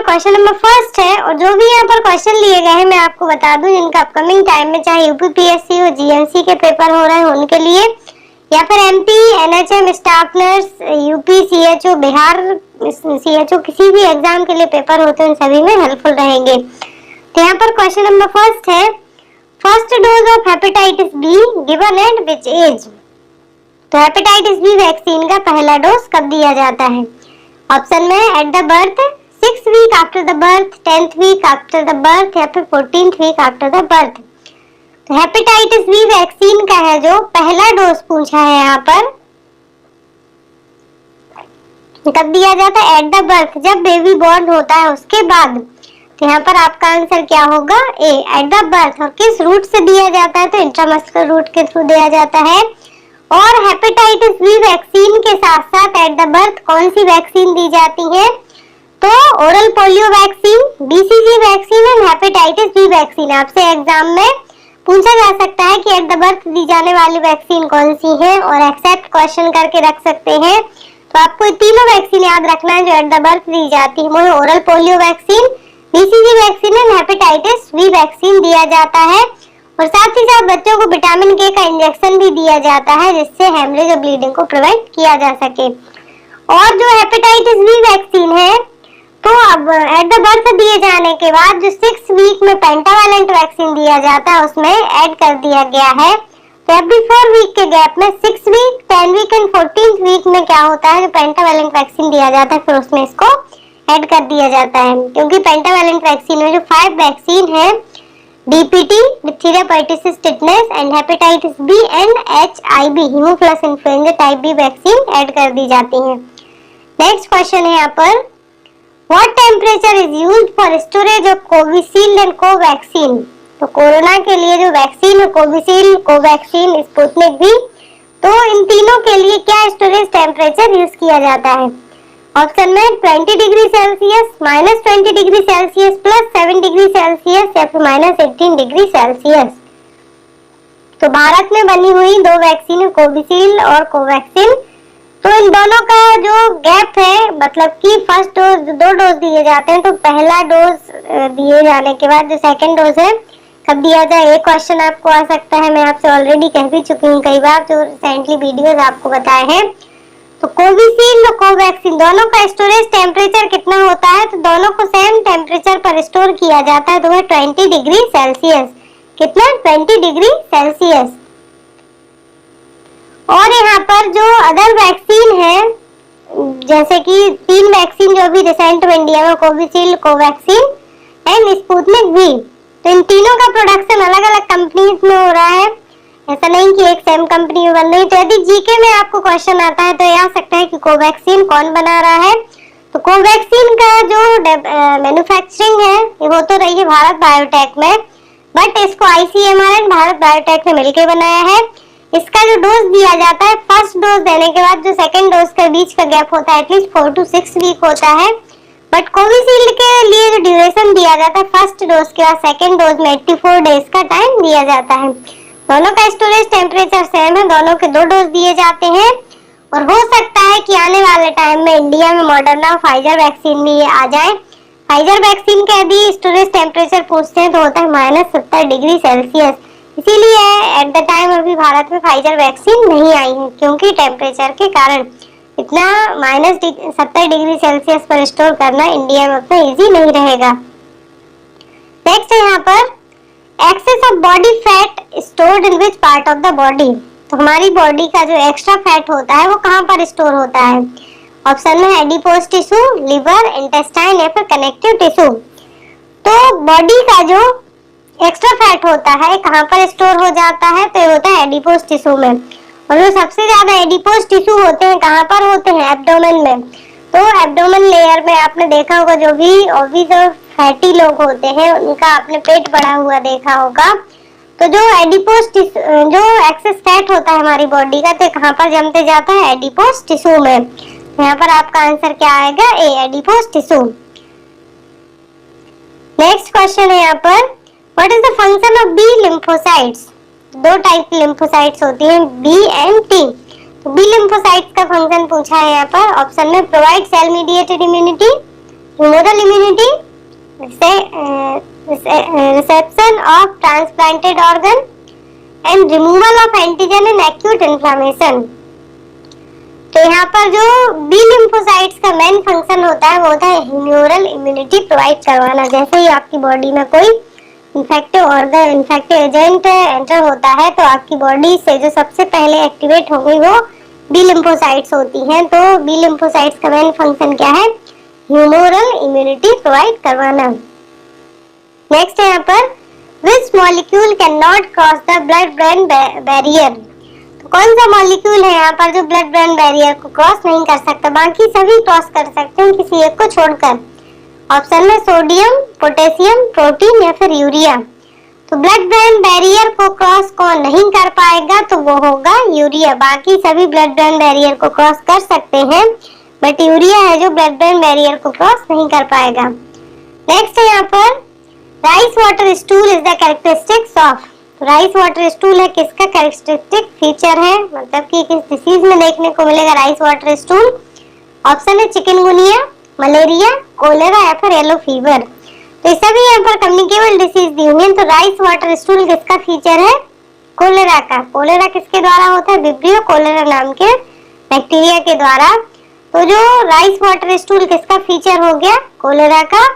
Question number first है, और जो भी यहाँ पर क्वेश्चन लिए गए हैं मैं आपको बता दूं, जिनका अपकमिंग टाइम में चाहे यूपीपीएससी हो, जीएनसी के पेपर हो रहे हैं उनके लिए, या फिर MP NHM staff nurse, UP CHO, Bihar CHO, किसी भी एग्जाम के लिए पेपर होते हैं उन सभी में हेल्पफुल रहेंगे। तो यहाँ पर क्वेश्चन नंबर फर्स्ट है, first dose of hepatitis B given at which age. तो हेपेटाइटिस बी वैक्सीन का पहला डोज कब दिया जाता है? ऑप्शन में at the birth, 6 week after the birth, 10th week after the birth, या फिर 14th week after the birth. तो हेपेटाइटिस बी वैक्सीन का है जो पहला डोज पूछा है यहाँ पर, कब दिया जाता है? एट द बर्थ, जब बेबी बॉर्न होता है उसके बाद। तो यहाँ पर आपका आंसर क्या होगा? ए, एट द बर्थ। और किस रूट से दिया जाता है? तो इंट्रामस्कुलर रूट के थ्रू दिया जाता है। और हेपेटाइटिस बी वैक्सीन के साथ साथ एट द बर्थ कौन सी वैक्सीन दी जाती है? तो oral polio vaccine, BCG vaccine और हेपेटाइटिस बी वैक्सीन। आपसे एग्जाम में पूछा जा सकता है कि एट द बर्थ दी जाने वाली वैक्सीन कौन सी है, और एक्सेप्ट क्वेश्चन करके रख सकते हैं। तो आपको तीनों वैक्सीन याद रखना है जो एट द बर्थ दी जाती है। वो oral polio vaccine, BCG vaccine और हेपेटाइटिस बी वैक्सीन दिया जाता है। और साथ ही साथ बच्चों को विटामिन के का इंजेक्शन भी दिया जाता है, जिससे हेमरेज और ब्लीडिंग को प्रिवेंट किया जा सके। और जो हेपेटाइटिस बी वैक्सीन है, तो अब एट द बर्थ दिए जाने के बाद जो 6 वीक में पेंटावैलेंट वैक्सीन दिया जाता है उसमें ऐड कर दिया गया है। तो एवरी 4 वीक के गैप में 6 week, 10 week and 14th week में क्या होता है, जो पेंटावैलेंट वैक्सीन दिया जाता है फिर उसमें इसको ऐड कर दिया जाता है। क्योंकि पेंटावैलेंट वैक्सीन में जो 5 वैक्सीन है, DPT, diphtheria, pertussis, tetanus and hepatitis B and HIV, haemophilus influenza type B vaccine add कर दी जाती है। नेक्स्ट क्वेश्चन है यहाँ पर, what temperature is used for storage of Covishield and Covaxin. तो कोरोना के लिए जो वैक्सीन है, कोविशील्ड, कोवैक्सीन, स्पुतनिक भी, तो इन तीनों के लिए क्या स्टोरेज टेम्परेचर यूज किया जाता है? ऑप्शन में 20 degree Celsius, -20 degree Celsius, +7 degree Celsius, या फिर -18 डिग्री सेल्सियस। तो भारत में बनी हुई 2 वैक्सीन है, कोविशील्ड और कोवैक्सीन। तो इन दोनों का जो गैप है, मतलब कि फर्स्ट डोज 2 डोज दिए जाते हैं, तो पहला डोज दिए जाने के बाद जो सेकंड डोज है कब दिया जाए, एक क्वेश्चन आपको आ सकता है। मैं आपसे ऑलरेडी कह भी चुकी हूँ कई बार, जो रिसेंटली वीडियोस आपको बताए हैं। तो कोविशील्ड और कोवैक्सीन दोनों का स्टोरेज टेम्परेचर कितना होता है? तो दोनों को सेम टेम्परेचर पर स्टोर किया जाता है, तो वह 20 डिग्री सेल्सियस। कितना? 20 डिग्री सेल्सियस। और यहाँ पर जो अदर वैक्सीन है, जैसे कि 3 वैक्सीन जो भी रिसेंट में इंडिया में, कोविशील्ड, कोवैक्सीन एंड स्पुतनिक भी, तो इन तीनों का प्रोडक्शन अलग अलग कंपनीज में हो रहा है, ऐसा नहीं कि एक सेम कंपनी में बन रही। तो यदि जीके में आपको क्वेश्चन आता है तो ये आ सकता है कि कोवैक्सीन कौन बना रहा है। तो कोवैक्सीन का जो मैन्युफैक्चरिंग है वो तो रही है भारत बायोटेक में, बट इसको आईसीएमआर एंड भारत बायोटेक ने मिलकर बनाया है। इसका जो डोज दिया जाता है, फर्स्ट डोज देने के बाद जो सेकंड डोज के बीच का गैप होता है एटलीस्ट 4 to 6 वीक होता है। बट कोविशील्ड के लिए जो ड्यूरेशन दिया जाता है फर्स्ट डोज के बाद सेकंड डोज में 84 डेज का टाइम दिया जाता है। दोनों का स्टोरेज टेम्परेचर सेम है, दोनों के 2 डोज दिए जाते हैं। और हो सकता है कि आने वाले टाइम में इंडिया में मॉडर्ना, फाइजर वैक्सीन भी आ जाए। फाइजर वैक्सीन का यदि स्टोरेज टेम्परेचर पूछते हैं तो होता है -70 डिग्री सेल्सियस। इसीलिए एट द टाइम अभी भारत में फाइजर वैक्सीन नहीं आई है, क्योंकि टेम्परेचर के कारण इतना -70 डिग्री सेल्सियस पर स्टोर करना इंडिया में उतना इजी नहीं रहेगा। नेक्स्ट है यहाँ पर, excess of body fat stored in which part of the body. तो हमारी बॉडी का जो एक्स्ट्रा फैट होता है वो कहाँ पर स्टोर होता है? ऑप्शन में एडिपोज टिश्यू, लिवर, इंटेस्टाइन या फिर कनेक्टिव टिश्यू। तो बॉडी का जो एक्स्ट्रा फैट होता है कहाँ पर स्टोर हो जाता है? तो ये होता है एडिपोज टिश्यू में। और जो सबसे ज्यादा एडिपोज टिश्यू होते हैं कहाँ पर होते हैं? एब्डोमेन में। तो एब्डोमेन लेयर में आपने देखा होगा, जो भी ओबीज और फैटी लोग होते हैं उनका आपने पेट बढ़ा हुआ देखा होगा। तो जो एडिपोज जो एक्सेस फैट होता है हमारी बॉडी का, तो कहाँ पर जमते जाता है? एडिपोज टिश्यू में। यहाँ पर आपका आंसर क्या आएगा? A, adipose tissue. Next question है यहाँ पर, what is the function of B lymphocytes. 2 type की लिम्फोसाइट्स होती हैं, बी एंड टी। तो बी लिम्फोसाइट्स का फंक्शन पूछा है यहाँ पर। ऑप्शन में provide cell mediated immunity, humoral immunity, reception of transplanted organ and removal of antigen in acute inflammation. तो यहाँ पर जो बी लिम्फोसाइट्स का मेन फंक्शन होता है वो होता है ह्यूमरल इम्यूनिटी प्रोवाइड करवाना। जैसे ही आपकी बॉडी में कोई infective organ, infective agent enter होता है तो आपकी बॉडी से जो सबसे पहले एक्टिवेट होगी वो बी लिम्फोसाइट्स होती हैं। तो बी लिम्फोसाइट्स का मेन फंक्शन क्या है? ह्यूमरल इम्यूनिटी प्रोवाइड करवाना। नेक्स्ट है यहाँ पर which molecule can not cross the blood brain barrier. तो कौन सा मॉलिक्यूल है यहाँ पर जो ब्लड ब्रेन बैरियर को क्रॉस नहीं कर सकता? बाकी सभी क्रॉस कर सकते हैं किसी एक को छोड़कर। ऑप्शन में सोडियम, पोटेशियम, प्रोटीन या फिर यूरिया। तो ब्लड ब्रेन बैरियर को क्रॉस कौन नहीं कर पाएगा? तो वो होगा यूरिया। बाकी सभी ब्लड ब्रेन बैरियर को क्रॉस कर सकते हैं बट यूरिया है जो ब्लड ब्रेन बैरियर को क्रॉस नहीं कर पाएगा। नेक्स्ट है यहाँ पर rice water stool is the characteristics of. Rice water stool है किसका कैरेक्टरिस्टिक फीचर है, मतलब कि किस डिसीज में देखने को मिलेगा राइस वाटर स्टूल? ऑप्शन है चिकनगुनिया, मलेरिया, कोलेरा या फिर येलो फीवर। तो इस सभी यहाँ पर कम्युनिकेबल डिसीज दी हुई है। तो राइस वाटर स्टूल किसका फीचर है? कोलेरा का। कोलेरा किसके द्वारा होता है? विब्रियो कोलेरा नाम के बैक्टीरिया के द्वारा। तो जो राइस वाटर स्टूल किसका फीचर हो गया? कोलेरा का।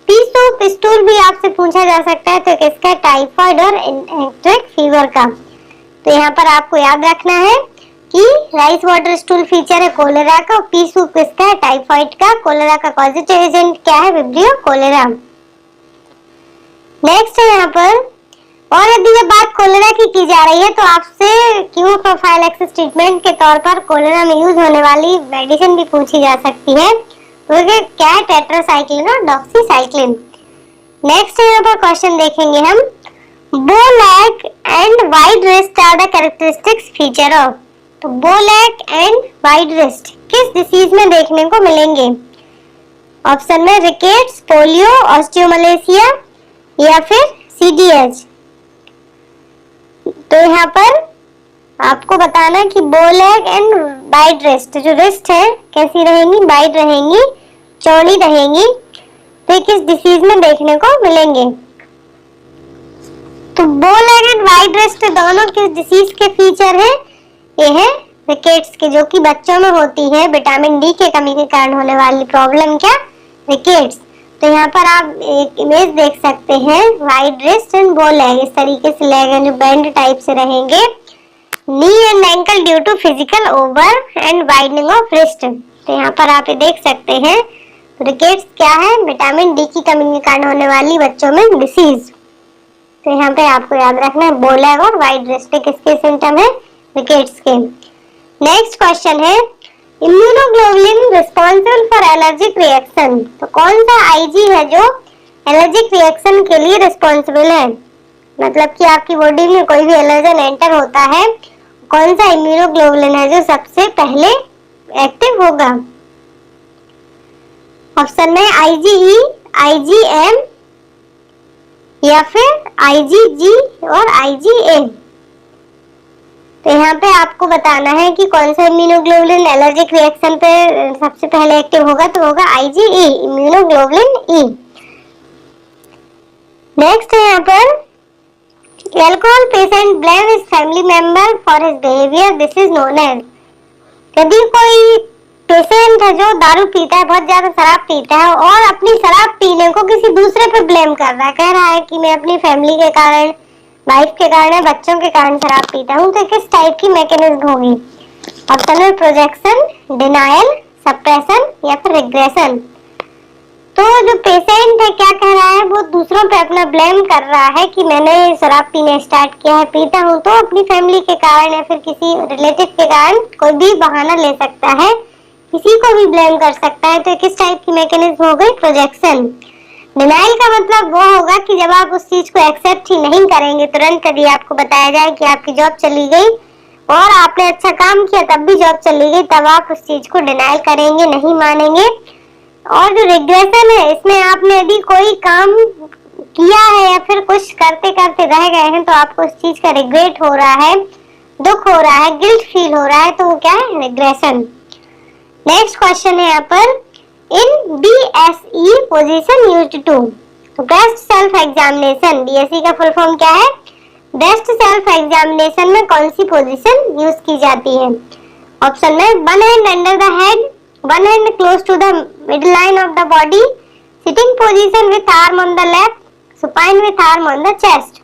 पी सूप स्टूल भी आपसे पूछा जा सकता है तो किसका? टाइफाइड और एंथ्रेक्स फीवर का। तो यहाँ पर आपको याद रखना है कि राइस वाटर स्टूल फीचर है कोलेरा का, पी सूप किसका है? टाइफाइड का। कोलेरा का कॉजेटिव एजेंट क्या है? Vibrio cholera. नेक्स्ट है यहाँ पर, और यदि जब बात कोलेरा की जा रही है तो आपसे क्यू प्रोफाइलैक्सिस ट्रीटमेंट के तौर पर कोलेरा में यूज होने वाली मेडिसिन भी पूछी जा सकती है। तो क्या है? टेट्रासाइक्लिन और डॉक्सीसाइक्लिन। नेक्स्ट यहाँ पर क्वेश्चन देखेंगे हम, bow leg and wide wrist are the characteristics feature of. तो bow leg and wide wrist किस डिसीज में देखने को मिलेंगे? ऑप्शन में रिकेट्स, पोलियो, ऑस्टियोमलेशिया या फिर सीडीएच। तो यहाँ पर आपको बताना कि बो लेग एंड वाइड रिस्ट, जो रिस्ट है कैसी रहेंगी? वाइड रहेंगी, चौड़ी रहेंगी। तो किस डिसीज में देखने को मिलेंगे? तो बो लेग एंड वाइड रिस्ट दोनों किस डिसीज के फीचर है? ये है रिकेट्स के, जो कि बच्चों में होती है विटामिन डी के कमी के कारण होने वाली प्रॉब्लम। क्या? रिकेट्स। तो यहाँ पर आप एक इमेज देख सकते हैं, वाइड रिस्ट एंड बो लेग। इस तरीके से लेग है जो बैंड टाइप से रहेंगे। Knee and ankle due to physical over and widening of wrist. तो यहाँ पर आप ये देख सकते हैं रिकेट्स क्या है? विटामिन डी की कमी के कारण होने वाली बच्चों में डिसीज। तो यहाँ पे आपको याद रखना है बो लेग और वाइड रिस्ट किसके सिम्टम है? रिकेट्स के। नेक्स्ट क्वेश्चन है, immunoglobulin responsible for allergic reaction. तो कौन सा आईजी है जो एलर्जिक रिएक्शन के लिए रिस्पॉन्सिबल है? मतलब कि आपकी बॉडी में कोई भी एलर्जन एंटर होता है, कौन सा इम्यूनोग्लोबुलिन है जो सबसे पहले एक्टिव होगा? ऑप्शन में आईजीई, आईजीएम या फिर आईजीजी और आईजीए। तो यहाँ पे आपको बताना है कि कौन सा इम्यूनोग्लोबुलिन एलर्जिक रिएक्शन पे सबसे पहले एक्टिव होगा। तो होगा आईजीई, इम्यूनोग्लोबुलिन ई। नेक्स्ट है यहाँ पर, alcohol patient blame his family member for his behaviour, this is known as. यदि कोई पेशेंट है जो दारू पीता है, बहुत ज्यादा शराब पीता है और अपनी शराब पीने को किसी दूसरे पे ब्लेम कर रहा है, कह रहा है कि मैं अपनी फैमिली के कारण, वाइफ के कारण, बच्चों के कारण शराब पीता हूँ, तो किस टाइप की मैकेनिज्म होगी? ऑप्शन है प्रोजेक्शन, डिनायल, सप्रेशन या फिर रिग्रेशन। तो जो पेशेंट है क्या कह रहा है? वो दूसरों पे अपना ब्लेम कर रहा है कि मैंने शराब पीने स्टार्ट किया है, पीता हूँ तो अपनी फैमिली के कारण या फिर किसी रिलेटिव के कारण कोई भी बहाना ले सकता है, किसी को भी ब्लेम कर सकता है। तो किस टाइप की मैकेनिज्म हो गई? प्रोजेक्शन। डिनाइल का मतलब वो होगा कि जब आप उस चीज को एक्सेप्ट ही नहीं करेंगे, तुरंत यदि आपको बताया जाए कि आपकी जॉब चली गई और आपने अच्छा काम किया तब भी जॉब चली गई, तब आप उस चीज को डिनाइल करेंगे, नहीं मानेंगे। और जो रिग्रेशन है, इसमें आपने यदि कोई काम किया है या फिर कुछ करते करते रह गए हैं तो आपको उस चीज का रिग्रेट हो रहा है, दुख हो रहा है, गिल्ट फील हो रहा है, तो वो क्या है? रिग्रेशन। नेक्स्ट क्वेश्चन है यहाँ पर, in BSE position used to. Breast self examination, BSE का फुल फॉर्म क्या है? ब्रेस्ट सेल्फ एग्जामिनेशन में कौन सी पोजीशन यूज की जाती है? ऑप्शन में one hand under the head, one hand close to the middle line of the body, sitting position with arm on the left, supine with arm on the chest.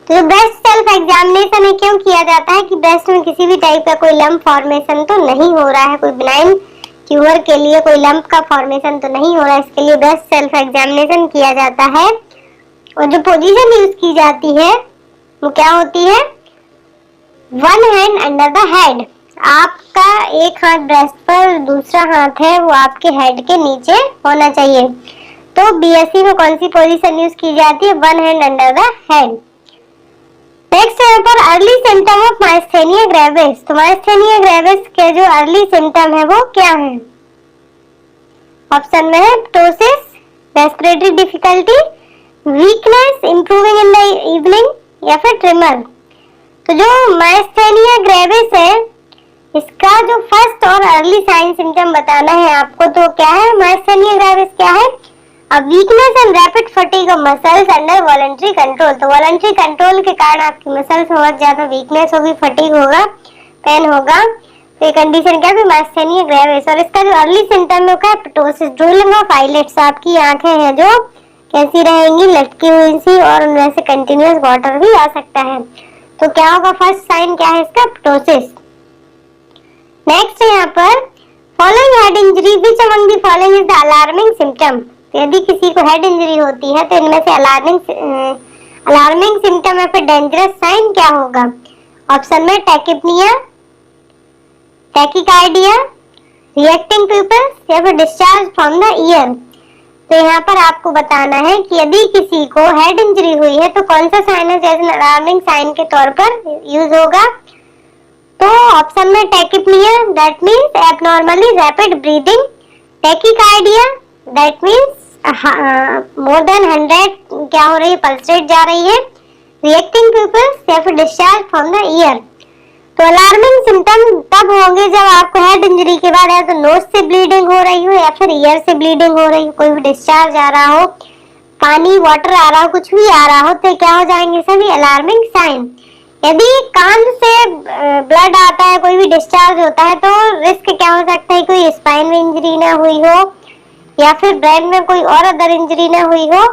तो जो breast self examination है क्यों किया जाता है कि breast में किसी भी टाइप का कोई लंप फॉर्मेशन तो नहीं हो रहा है, कोई बिनाइन ट्यूमर के लिए कोई लंप का फॉर्मेशन तो नहीं हो रहा है, इसके लिए ब्रेस्ट सेल्फ एग्जामिनेशन किया जाता है। और जो पोजीशन यूज की जाती है वो क्या होती है? One hand under the head, आपका एक हाथ ब्रेस्ट पर, दूसरा हाथ है वो आपके हेड के नीचे होना चाहिए। तो BSE में कौन सी पोजीशन यूज की जाती है? One hand under the head. Next यहाँ पर early symptom of myasthenia gravis. तो माइस्थेनिया ग्रेविस के जो अर्ली सिम्टम है वो क्या है? ऑप्शन में है ptosis, respiratory difficulty, weakness improving in the evening या फिर ट्रिमर। तो जो माइस्थेनिया ग्रेविस है इसका जो फर्स्ट और अर्ली साइन सिम्टम बताना है आपको, तो क्या है माइस्थेनिया ग्रेविस? क्या है? Weakness and rapid fatigue of muscles under voluntary control. तो वॉलंटरी कंट्रोल के कारण आपकी मसल्स में बहुत ज्यादा वीकनेस होगी, फटीग होगा, पेन होगा। तो ये कंडीशन क्या है? Myasthenia gravis. और इसका जो अर्ली सिम्टम है क्या? प्टोसिस, ड्रूलिंग ऑफ आईलिड्स, आपकी आंखें हैं जो कैसी रहेंगी? लटकी हुई सी, और उनमें से कंटिन्यूअस वाटर भी आ सकता है। तो क्या होगा? फर्स्ट साइन क्या है इसका? प्टोसिस। नेक्स्ट यहाँ पर following head injury, which among the following is the alarming symptom. यदि किसी को हेड इंजरी होती है तो इनमें से अलार्मिंग सिम्टम या फिर डेंजरस साइन क्या होगा? ऑप्शन में टैकिपनिया, टैकिकार्डिया, रिएक्टिंग पिपल्स या फिर डिस्चार्ज फ्रॉम द ईयर। तो यहाँ पर आपको बताना है कि यदि किसी को हेड इंजरी हुई है तो कौन सा साइन है जैसे अलार्मिंग साइन के तौर पर यूज होगा? तो ऑप्शन में tachypnoea, that means abnormally rapid breathing, tachycardia, that means more than 100 क्या हो रही है? पल्स रेट जा रही है, रिएक्टिंग पिपल्स या फिर डिस्चार्ज फ्रॉम द ईयर। तो अलार्मिंग सिम्टम तब होंगे जब आपको हेड इंजरी के बाद या तो नोज से ब्लीडिंग हो रही हो या फिर ईयर से ब्लीडिंग हो रही हो, कोई भी डिस्चार्ज आ रहा हो, पानी वाटर आ रहा हो, कुछ भी आ रहा हो, तो क्या हो जाएंगे सभी? Alarming sign. यदि कान से ब्लड आता है, कोई भी डिस्चार्ज होता है, तो रिस्क क्या हो सकता है? कोई स्पाइन में इंजरी ना हुई हो या फिर ब्रेन में कोई और अदर इंजरी ना हुई हो,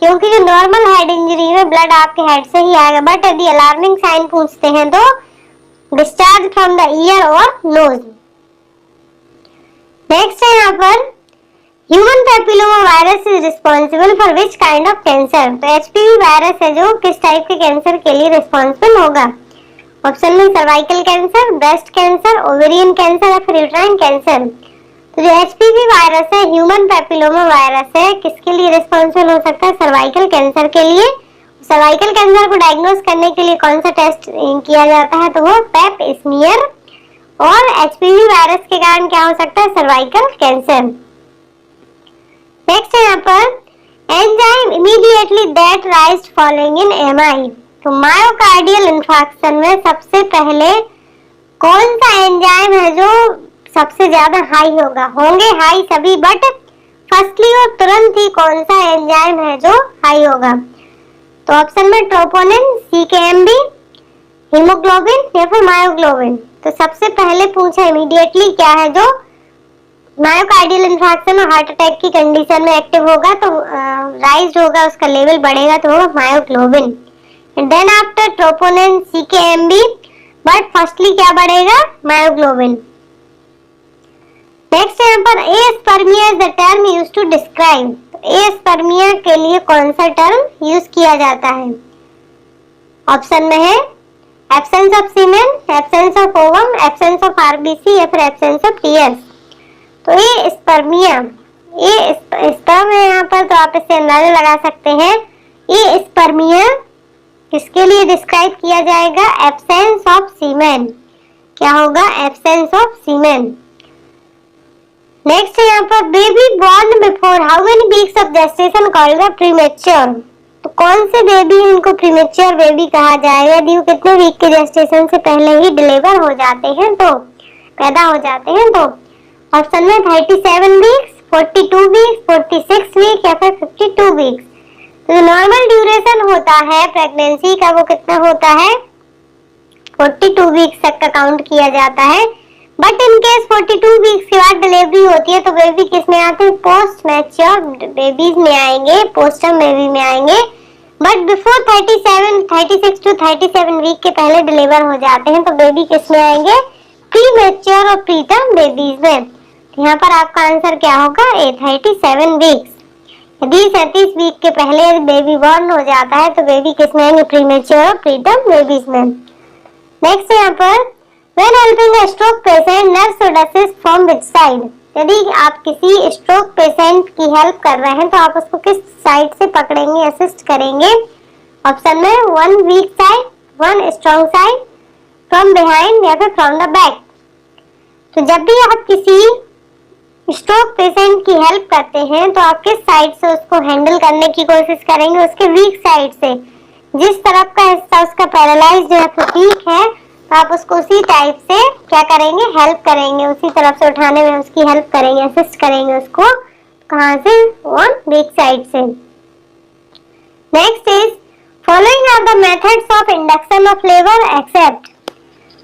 क्योंकि जो नॉर्मल हेड इंजरी में ब्लड आपके हेड से ही आएगा। बट यदि अलार्मिंग साइन पूछते हैं तो डिस्चार्ज फ्रॉम द ईयर और नोज। नेक्स्ट है यहाँ पर human papilloma virus is responsible for which kind of cancer. तो HPV वायरस है जो किस टाइप के कैंसर के लिए रिस्पॉन्सिबल होगा? ऑप्शन में cervical cancer, breast cancer, ovarian cancer या फिर यूट्राइन कैंसर। तो जो HPV वायरस है, ह्यूमन पैपिलोमा वायरस है, किसके लिए रिस्पॉन्सिबल हो सकता है? सर्वाइकल कैंसर के लिए। सर्वाइकल कैंसर को डायग्नोस करने के लिए कौन सा टेस्ट किया जाता है? तो वो पैप स्मीयर। और HPV वायरस के कारण क्या हो सकता है? Cervical cancer. नेक्स्ट है यहाँ पर enzyme immediately that rise following in MI। तो मायोकार्डियल इंफार्क्शन में सबसे पहले कौन सा एंजाइम है जो सबसे ज्यादा हाई होगा? होंगे हाई सभी, बट फर्स्टली और तुरंत ही कौन सा एंजाइम है जो हाई होगा? तो ऑप्शन में ट्रोपोनिन, CKMB, हीमोग्लोबिन या फिर मायोग्लोबिन। तो सबसे पहले पूछा इमीडिएटली क्या है जो मायोकार्डियल इंफार्क्शन और हार्ट अटैक की कंडीशन में एक्टिव होगा, तो राइज होगा, उसका लेवल बढ़ेगा, तो होगा myoglobin. Then after troponin, CKMB, but firstly क्या बढ़ेगा? मायोग्लोबिन। नेक्स्ट यहाँ पर aspermia is the term used to describe. Aspermia के लिए कौन सा टर्म यूज किया जाता है? ऑप्शन में है absence of semen, absence of ovum, absence of RBC या फिर एब्सेंस ऑफ टीयर्स। तो ये स्पर्मिया, ये स्पर्म है यहाँ पर, तो आप इससे अंदाजा लगा सकते हैं ये स्पर्मिया किसके लिए डिस्क्राइब किया जाएगा? Absence of semen. क्या होगा? Absence of semen. नेक्स्ट है यहाँ पर baby born before how many weeks of gestation called premature. तो कौन से बेबी इनको प्रीमेच्योर बेबी कहा जाएगा? यदि वो कितने वीक के जेस्टेशन से पहले ही डिलीवर हो जाते हैं, तो पैदा हो जाते हैं, तो ऑप्शन में 37 वीक्स, 42 वीक्स, 46 वीक या फिर 52 वीक्स। तो नॉर्मल ड्यूरेशन होता है प्रेगनेंसी का वो कितना होता है, 42 वीक्स तक का काउंट किया जाता है। बट इन केस 42 वीक्स के बाद डिलीवरी होती है तो बेबी किस में आते हैं, पोस्ट मैच्योर बेबीज में आएंगे, पोस्टम बेबी में आएंगे। बट बिफोर 36 टू 37 वीक के पहले डिलीवर हो जाते हैं तो बेबी किस में आएंगे, प्री मैच्योर और प्रीटर्म बेबीज में। यहाँ पर आपका आंसर क्या होगा, ए 37 वीक्स। यदि 37 वीक के पहले बेबी बॉर्न हो जाता है तो बेबी किस में आएंगे, प्री मैच्योर और प्रीटर्म बेबीज में। नेक्स्ट यहाँ पर When helping a stroke patient, nurse should assist from which side? यदि आप किसी स्ट्रोक पेशेंट की हेल्प कर रहे हैं तो आप उसको किस साइड से पकड़ेंगे, असिस्ट करेंगे? ऑप्शन में 1 week side, 1 strong side, from behind या फिर फ्रॉम द बैक। तो जब भी आप किसी स्ट्रोक पेशेंट की हेल्प करते हैं तो आप किस साइड से उसको हैंडल करने की कोशिश करेंगे, उसके वीक साइड से। जिस तरफ का हिस्सा उसका पैरालाइज्ड है, वीक है, आप उसको उसी टाइप से क्या करेंगे, हेल्प करेंगे, उसी तरफ से उठाने में उसकी हेल्प करेंगे, असिस्ट करेंगे उसको। कहां से, ऑन वीक साइड से। Next is following are the methods of induction of labour except.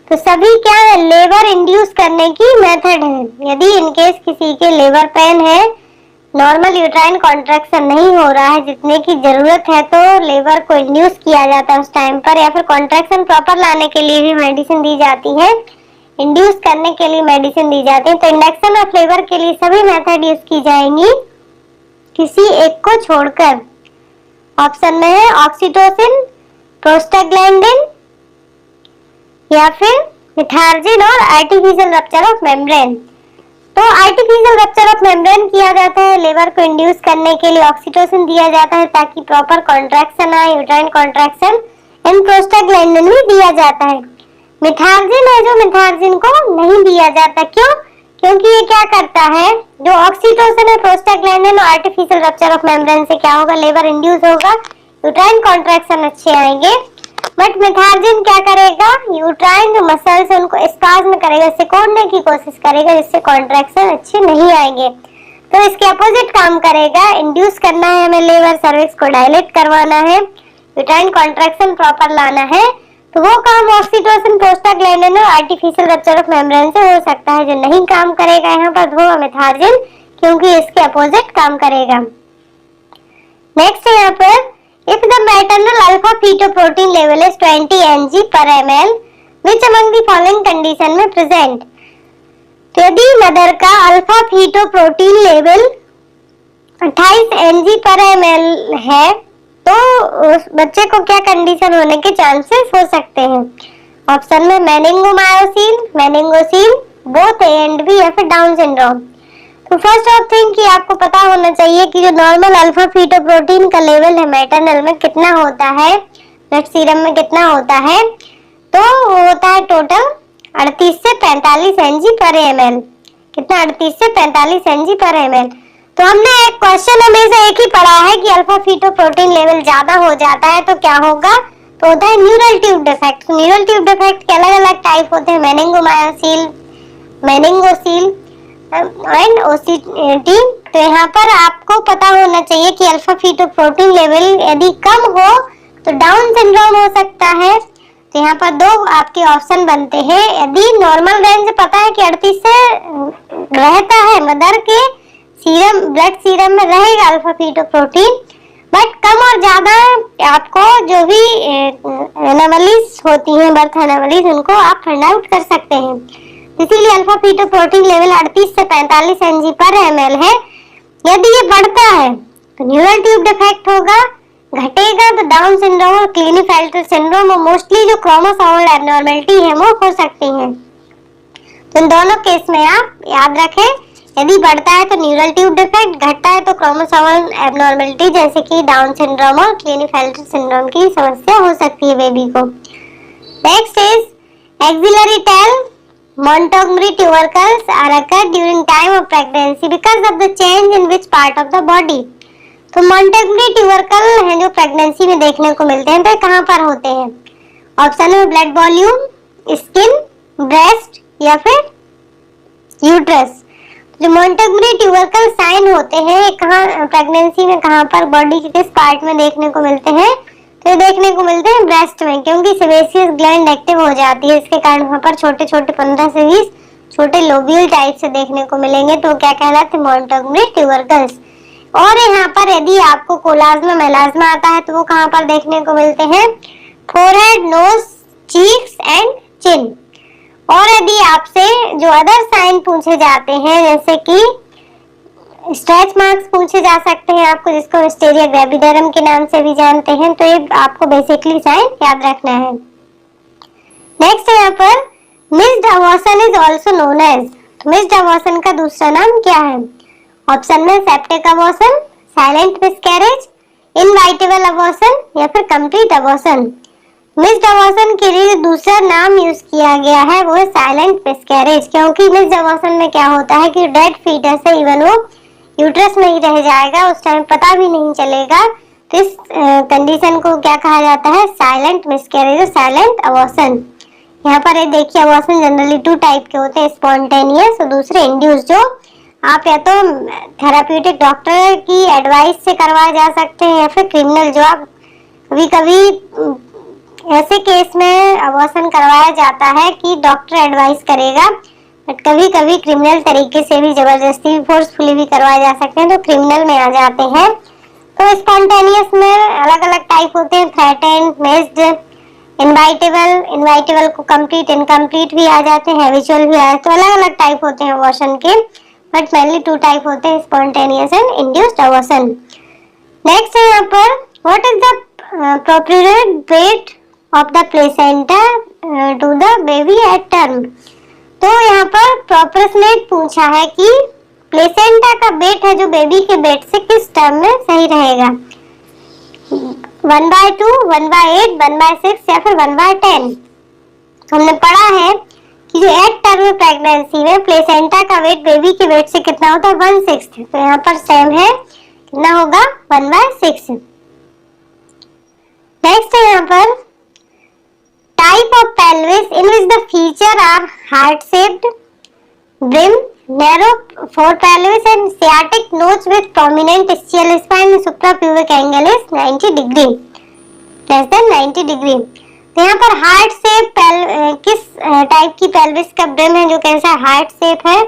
तो सभी क्या है, लेबर इंड्यूस करने की मेथड है। यदि इनकेस किसी के लेबर पेन है, नॉर्मल यूट्राइन कॉन्ट्रैक्शन नहीं हो रहा है जितने की जरूरत है, तो लेबर को इंड्यूस किया जाता है उस टाइम पर, या फिर कॉन्ट्रैक्शन प्रॉपर लाने के लिए भी मेडिसिन दी जाती है, इंड्यूस करने के लिए मेडिसिन दी जाती है। तो इंडक्शन ऑफ लेबर के लिए सभी मेथड यूज की जाएंगी किसी एक को छोड़कर। ऑप्शन में है ऑक्सीटोसिन, प्रोस्टाग्लैंडिन या फिर मिथार्जिन और आर्टिफिशियल रप्चर ऑफ मेम्ब्रेन। तो आर्टिफिशियल रप्चर ऑफ मेम्ब्रेन किया जाता है लेबर को इंड्यूस करने के लिए, ऑक्सीटोसिन दिया जाता है ताकि प्रॉपर कॉन्ट्रैक्शन आए, यूट्राइन कॉन्ट्रैक्शन, एंड प्रोस्टाग्लैंडिन भी दिया जाता है। मिथार्जिन है जो मिथार्जिन को नहीं दिया जाता, क्यों? क्योंकि ये क्या करता है, जो ऑक्सीटोसिन है, प्रोस्टाग्लैंडिन और आर्टिफिशियल रप्चर ऑफ मेम्ब्रेन से क्या होगा, लेबर इंड्यूस होगा, यूट्राइन कॉन्ट्रैक्शन अच्छे आएंगे। बट मिथार्जिन क्या करेगा, यूट्राइन जो मसल्स है उनको स्पाज्म करेगा, सिकोड़ने की कोशिश करेगा, जिससे कॉन्ट्रैक्शन अच्छे नहीं आएंगे। तो इसके अपोजिट काम करेगा, इंड्यूस करना है हमें लेबर, सर्विक्स को डायलेट करवाना है, यूट्राइन कॉन्ट्रैक्शन प्रॉपर लाना है, तो वो काम ऑक्सीटोसिन, प्रोस्टाग्लैंडिन और आर्टिफिशियल रप्चर ऑफ मेम्ब्रेन से हो सकता है। जो नहीं काम करेगा यहाँ पर वो मिथार्जिन, क्योंकि इसके अपोजिट काम करेगा। नेक्स्ट है यहाँ पर if the maternal alpha fetoprotein level is 20 mg per ml, which among the following condition में present? तो यदि मदर का alpha fetoprotein level 28 mg per ml है तो उस बच्चे को क्या कंडीशन होने के चांसेस हो सकते हैं? ऑप्शन में मेनिंगोमायोसिन, मेनिंगोसिल, बोथ ए एंड बी या फिर डाउन सिंड्रोम। तो फर्स्ट ऑफ थिंग कि आपको पता होना चाहिए कि जो नॉर्मल अल्फा फीटोप्रोटीन का लेवल है मैटरनल में कितना होता है, ब्लड सीरम में कितना होता है, तो वो होता है टोटल 38 से 45 mg पर ml। कितना, 38 से 45 mg पर ml। तो हमने एक क्वेश्चन हमेशा एक ही पढ़ा है कि अल्फा फीटोप्रोटीन लेवल ज्यादा हो जाता है तो क्या होगा, तो होता है neural tube defect. Neural tube defect के अलग अलग टाइप होते हैं, मेनिंगोमायोसिल, मेनिंगोसिल एंड ओसीटी। तो यहाँ पर आपको पता होना चाहिए कि अल्फा फीटोप्रोटीन लेवल यदि कम हो तो डाउन सिंड्रोम हो सकता है। तो यहाँ पर दो आपके ऑप्शन बनते हैं। यदि नॉर्मल रेंज पता है कि 38 से रहता है, मदर के सीरम, ब्लड सीरम में रहेगा अल्फा फीटोप्रोटीन, बट कम और ज्यादा आपको जो भी एनोमलीज होती हैं, बर्थ एनोमलीज, उनको आप फाइंड आउट कर सकते हैं। इसीलिए अल्फा फीटोप्रोटीन लेवल 38 से 45 mg पर ml है। यदि ये बढ़ता है तो न्यूरल ट्यूब डिफेक्ट होगा, घटेगा तो डाउन सिंड्रोम और क्लीनेफेल्टर सिंड्रोम और मोस्टली जो क्रोमोसोमल एब्नॉर्मेलिटी है वो हो सकती है। तो इन दोनों केस में आप याद रखें, यदि बढ़ता है तो न्यूरल ट्यूब डिफेक्ट, घटता है तो क्रोमोसोमल एब्नॉर्मेलिटी जैसे कि डाउन सिंड्रोम और क्लीनेफेल्टर सिंड्रोम की समस्या हो सकती है बेबी को। Next is axillary tail Montgomery tubercles are occurred during time of pregnancy because of the change in which part of the body? तो Montgomery tubercle हैं जो प्रेगनेंसी में देखने को मिलते हैं, तो कहाँ पर होते हैं? ऑप्शन में ब्लड वॉल्यूम, स्किन, ब्रेस्ट या फिर यूट्रस। जो मोंटेगोमरी ट्यूबरकल साइन होते हैं कहाँ प्रेगनेंसी में, कहाँ पर बॉडी के किस पार्ट में देखने को मिलते हैं, तो ये देखने को मिलते हैं ब्रेस्ट में, क्योंकि सेबेसियस ग्लैंड एक्टिव हो जाती है, इसके कारण वहाँ पर छोटे छोटे 15 से 20 छोटे लोब्यूल टाइप से देखने को मिलेंगे, तो क्या कहलाते हैं, मोंटेगोमरी ट्यूबरकल्स। और यहाँ पर यदि आपको कोलाज्मा मेलाज्मा आता है तो वो कहाँ पर देखने को मिलते हैं, forehead, nose, cheeks and chin. और यदि आपसे जो अदर साइन पूछे जाते हैं, जैसे कि स्ट्रेच मार्क्स पूछे जा सकते हैं आपको, जिसको विस्टेरिया ग्रेविडरम के नाम से भी जानते हैं, तो ये आपको बेसिकली साइन याद रखना है। नेक्स्ट है यहाँ पर missed abortion is also known as, missed abortion का दूसरा नाम क्या है? ऑप्शन में septic abortion, silent miscarriage, inevitable abortion या फिर कंप्लीट अबॉर्शन। मिस्ड अबॉर्शन के लिए दूसरा नाम यूज किया गया है वो है साइलेंट मिसकैरेज, क्योंकि मिस्ड अबॉर्शन में क्या होता है कि डेड फीटस है, इवन वो यूट्रस में ही रह जाएगा, उस टाइम पता भी नहीं चलेगा, तो इस कंडीशन को क्या कहा जाता है, साइलेंट मिसकैरेज और साइलेंट अबॉर्शन। यहाँ पर ये देखिए अबॉर्शन जनरली 2 टाइप के होते हैं, स्पॉन्टेनियस और दूसरे इंड्यूस, जो आप या तो थेराप्यूटिक डॉक्टर की एडवाइस से करवाए जा सकते हैं या फिर क्रिमिनल, जो आप कभी कभी ऐसे केस में अबॉर्शन करवाया जाता है कि डॉक्टर एडवाइस करेगा, बट कभी कभी क्रिमिनल तरीके से भी जबरदस्ती फोर्सफुली भी करवाए जा सकते हैं, तो क्रिमिनल में आ जाते हैं। तो स्पॉन्टेनियस में अलग अलग टाइप होते हैं, थ्रेटेंड, मिस्ड, इनवाइटेबल को कंप्लीट, इनकम्प्लीट भी आ जाते हैं, हैबिचुअल भी आ, तो अलग अलग टाइप होते हैं अबॉर्शन के, बट मेनली 2 टाइप होते हैं, spontaneous and induced abortion. Next है यहाँ पर what is the appropriate weight of the placenta to the baby at term। तो यहाँ पर प्रोपोर्शनेट पूछा है कि प्लेसेंटा का वेट है जो बेबी के वेट से किस टर्म में सही रहेगा, 1/2, 1/8, 1/6 या फिर 1/10। हमने पढ़ा है कि जो एट टर्म प्रेगनेंसी में प्लेसेंटा का वेट बेबी के वेट से कितना होता है, 1/6, तो यहाँ पर सेम है, कितना होगा, 1/6। नेक्स्ट है यहाँ पर type of pelvis in which the feature are heart shaped, brim, narrow fore pelvis and sciatic notch with prominent ischial spine, suprapubic angle is 90 degree, less than 90 degree. तो यहाँ पर हार्ट शेप किस type की pelvis का brim है जो कैसा heart shape है,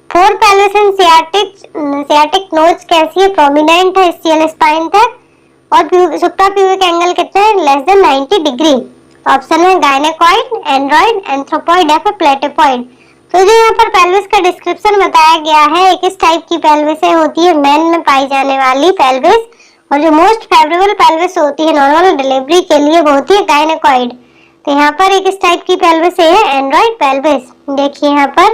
fore pelvis and sciatic notch कैसी है, प्रोमिनेंट है स्चियल स्पाइन तक, और सुप्राप्यूबिक एंगल कितना है, लेस देन 90 डिग्री। ऑप्शन में गायनेकॉइड, एंड्रॉइड, एंथ्रोपॉइड या फिर प्लेटिपॉइड। तो जो यहाँ पर पेल्विस का डिस्क्रिप्शन बताया गया है, किस टाइप की पेल्विस होती है, मेन में पाई जाने वाली पेल्विस, और जो मोस्ट फेवरेबल पेल्विस होती है नॉर्मल डिलीवरी के लिए वो होती है गायनेकॉइड। तो यहाँ पर किस टाइप की पेल्विस है, एंड्रॉइड पेल्विस। देखिए यहाँ पर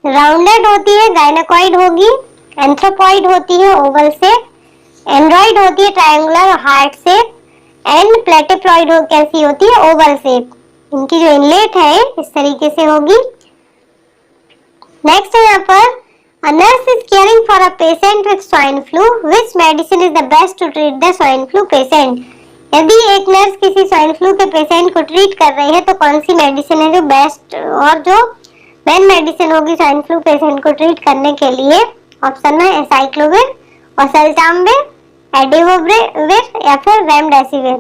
राउंडेड होती है, गायनेकॉइड होगी, एंथ्रोपॉइड होती है ओवल शेप, एंड्रॉइड होती है ट्रायंगुलर हार्ट शेप, एंड प्लेटिप्लॉइड कैसी होती है, ओवल शेप। इनकी जो इनलेट है इस तरीके से होगी। नेक्स्ट है यहाँ पर a nurse is caring for a patient with swine flu, which medicine is the best to treat the swine flu patient। यदि एक नर्स किसी स्वाइन फ्लू के पेशेंट को ट्रीट कर रही है तो कौन सी मेडिसिन है जो बेस्ट और जो मेन मेडिसिन होगी स्वाइन फ्लू पेशेंट को ट्रीट करने के लिए। ऑप्शन में एसाइक्लोविर, ओसेल्टामिविर, एडिनोविर या फिर रेमडेसिविर।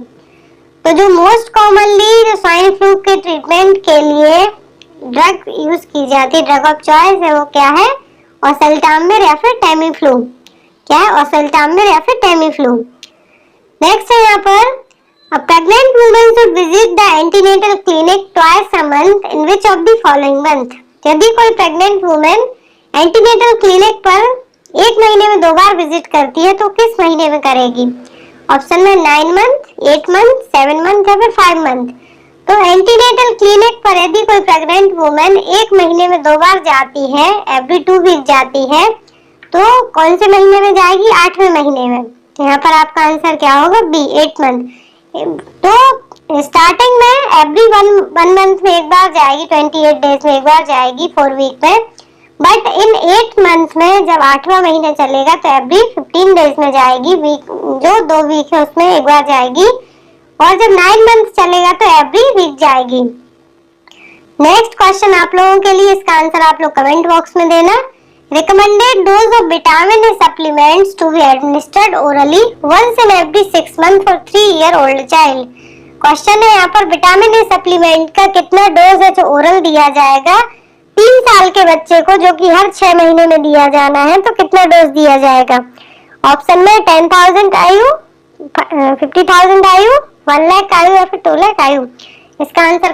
तो जो मोस्ट कॉमनली जो स्वाइन फ्लू के ट्रीटमेंट के लिए ड्रग यूज की जाती है, ड्रग ऑफ चॉइस है, वो क्या है, ओसेल्टामिविर या फिर टेमीफ्लू। क्या है, ओसेल्टामिविर या फिर टेमीफ्लू। नेक्स्ट है यहाँ पर a pregnant woman should visit the antenatal clinic twice a month in which of the following month। यदि कोई प्रेग्नेंट वुमेन एंटीनेटल क्लिनिक पर 1 महीने में 2 बार विजिट करती है तो किस महीने में करेगी। ऑप्शन में 9 मंथ, 8 मंथ, 7 मंथ या फिर 5 मंथ। तो एंटीनेटल क्लिनिक पर यदि कोई प्रेग्नेंट वुमेन 1 महीने में 2 बार जाती है, एवरी 2 वीक जाती है, तो कौन से महीने में जाएगी, 8वें महीने में। तो यहाँ पर आपका आंसर क्या होगा, बी, 8 मंथ। तो स्टार्टिंग में एवरी वन मंथ में एक बार जाएगी, 28 डेज में एक बार जाएगी, 4 वीक में। बट इन 8 मंथ में जब 8वां महीना चलेगा तो एवरी 15 डेज में जाएगी, वीक जो 2 वीक है उसमें एक बार जाएगी। और जब 9 मंथ चलेगा तो एवरी वीक जाएगी। नेक्स्ट क्वेश्चन आप लोगों के लिए, इसका आंसर आप लोग कमेंट बॉक्स में देना। Recommended dose of vitamin A supplements to be administered orally once in every 6 months for 3-year-old child. Question है यहाँ पर विटामिन ए सप्लीमेंट का कितना डोज है जो ओरल दिया जाएगा 3 साल के बच्चे को, जो कि हर 6 महीने में दिया जाना है, तो कितना डोज दिया जाएगा? ऑप्शन में 10,000 आयु, 50,000 आयु, 1 लाख आयु या फिर 2 लाख आयु। इसका आंसर